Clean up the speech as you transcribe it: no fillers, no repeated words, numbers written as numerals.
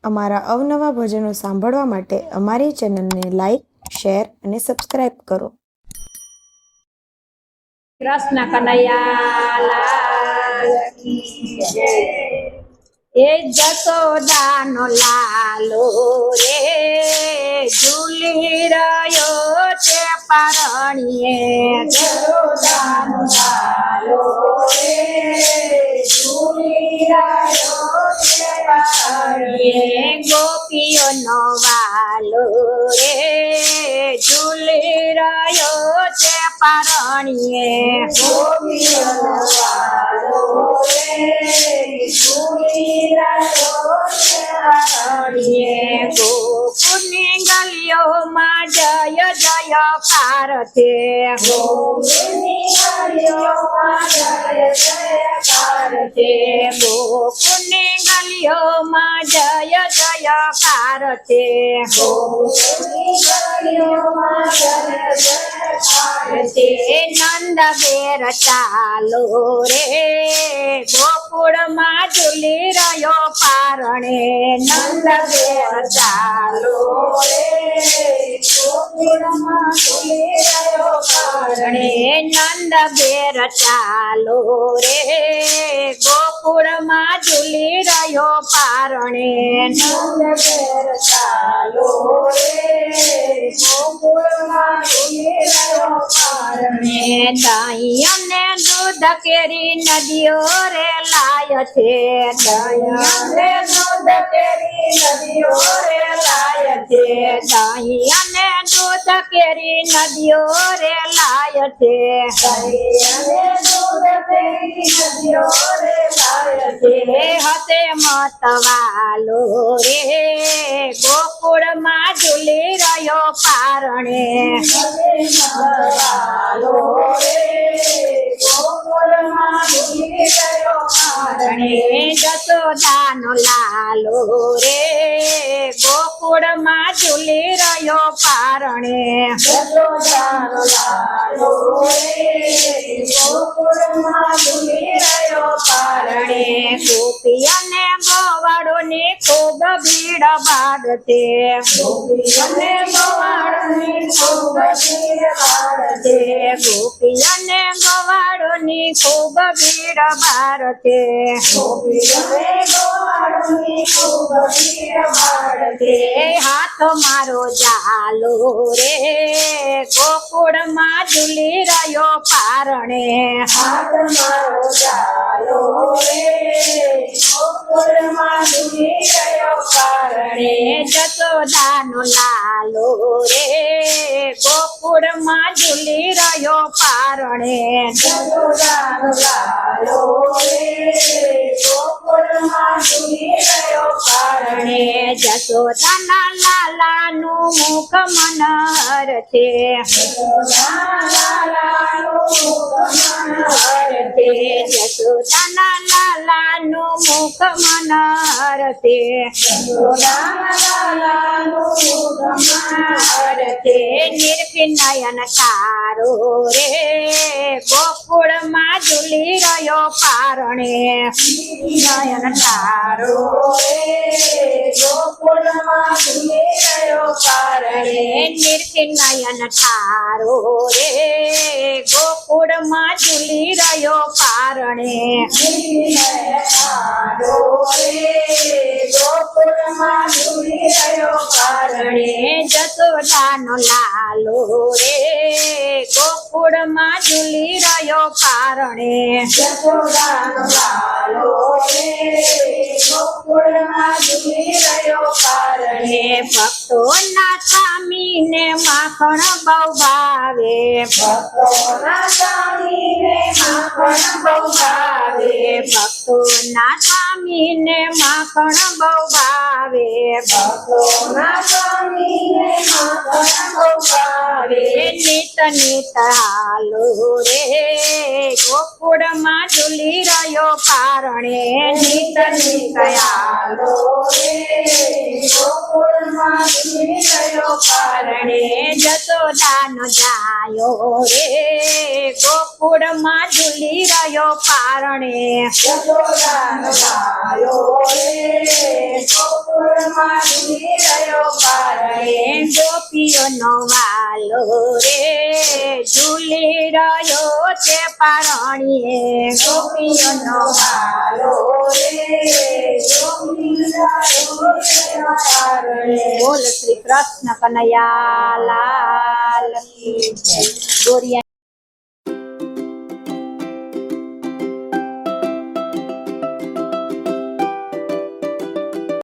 અમારા અવનવા ભજનો સાંભળવા માટે અમારી ચેનલને લાઈક, શેર અને સબસ્ક્રાઇબ કરો. કૃષ્ણ કનૈયા લાલ કી જય. એ જશોદાનો લાલો રે ઝૂલી રહ્યો છે પરણીએ. જશોદાનો લાલો રે ઝૂલી રહ્યો છે પરણીએ. ગોપીઓનો વાલો રે ઝૂલી રહ્યો છે પરણીએ. ગોપીઓનો વાલો રે ઝૂલી રહ્યો છે પરણીએ. ગોકુળની ગલીઓમાં જય જયકાર છે. ગોકુળની ગલીઓમાં જય જયકાર છે. ગોકુળની ગલીઓમાં જય જયકાર છે. ગોકુળની ગલીઓમાં જય જયકાર છે. નંદ ઘેર ચાલો રે ગોકુળમાં ઝૂલી રહ્યો પારણે. નંદ ઘેર ચાલો રે ગોકુળમાં ઝૂલી રહ્યો પારણે. નંદ ઘેર ચાલો રે ગોકુળમાં ઝૂલી રહ્યો પારણે. નંદ ઘેર ચાલો રે ગોકુળમાં ઝૂલી રહ્યો પારણે. દહીં અને દૂધ કેરી નદીઓ રે લાય છે. દહીં અને દૂધ કેરી નદીઓ રે લાય છે. દહીં અને દૂધ કેરી નદીઓ રે લાય છે. દહીં અને દૂધ કેરી નદીઓ રે લાય છે. હસે મતવાલો રે ગોકુળમાં ઝૂલી રહ્યો પારણે. હસે મતવાલો રે ગોકુળમાં ઝૂલી રહ્યો પારણે. જશોદાનો લાલો રે ગોકુળમાં ઝૂલી રહ્યો પારણે. જશોદાનો લાલો રે ગોકુળમાં ઝૂલી રહ્યો પારણે. ગોપી અને ગોવાળોની ખૂબ ભીડ ભાગતે. ગોપી અને ગોવાળોની ખૂબ ભીડ ભાગતે. ગોપી અને ગોવાળોની ખૂબ ભીડ ભારતે. ગોપી અને ગોવાળોની ખૂબ ભીડ ભારતે. હાથ મારો જાલો રે ગોકુળમાં ઝૂલી રહ્યો પારણે. હાથ મારો જાલો રે ગોકુળમાં ઝૂલી રહ્યો પારણે. જશોદાનો લાલો રે ગોકુળમાં ઝૂલી રહ્યો પારણે. જશોદાનો લાલો રે ગોકુળમાં ઝૂલી રહ્યો પારણે. જશોદાના લાલાનું મુખ મનહર છે. જશોદાના લાલાનું મુખ મનહર છે. જશોદાના લાલાનું મુખ મનહર છે. જશોદાના લાલાનું મુખ મનહર છે. નિર્ભિ નયન તારો રે ગોકુળમાં ઝૂલી રહ્યો પારણે. નયન તારો રે ગોકુળમાં ઝૂલી રહ્યો પારણે. નિર્ભિ નયન તારો રે ગોકુળમાં ઝૂલી રહ્યો પારણે. ગોકુળમાં ઝૂલી રહ્યો પારણે. જશોદાનો લાલો રે ગોકુળમાં ઝૂલી રહ્યો પારણે. જશોદાનો લાલો રે ગોકુળમાં ઝૂલી રહ્યો પારણે. ભક્તોના સ્વામીને માખણ બહુ ભાવે. ભક્તોના સ્વામીને માખણ બહુ ભાવે. ભક્તોના સ્વામીને માખણ બહુ ભાવે. ભક્તોના સ્વામીને માખણ બહુ ભાવે. નિત નિત હાલો રે ગોકુળમાં ઝૂલી રહ્યો પારણે. નિત નિત હાલો રે ગોકુળમાં ગોકુળમાં ઝૂલી રહ્યો પારણે જશોદાનો જાયો રે ગોકુળમાં ઝૂલી રહ્યો પારણે યશોદાનો ગાયો રે ગોકુળમાં ઝૂલી રહ્યો પારણે ગોપીઓનો વાલો રે ઝૂલી રહ્યો છે પારણીએ ગોપીઓનો વાલો રે ઝૂલી રહ્યો પારણે બોલ શ્રી કૃષ્ણ કનૈયા લાલ કી જય. ગોરિયા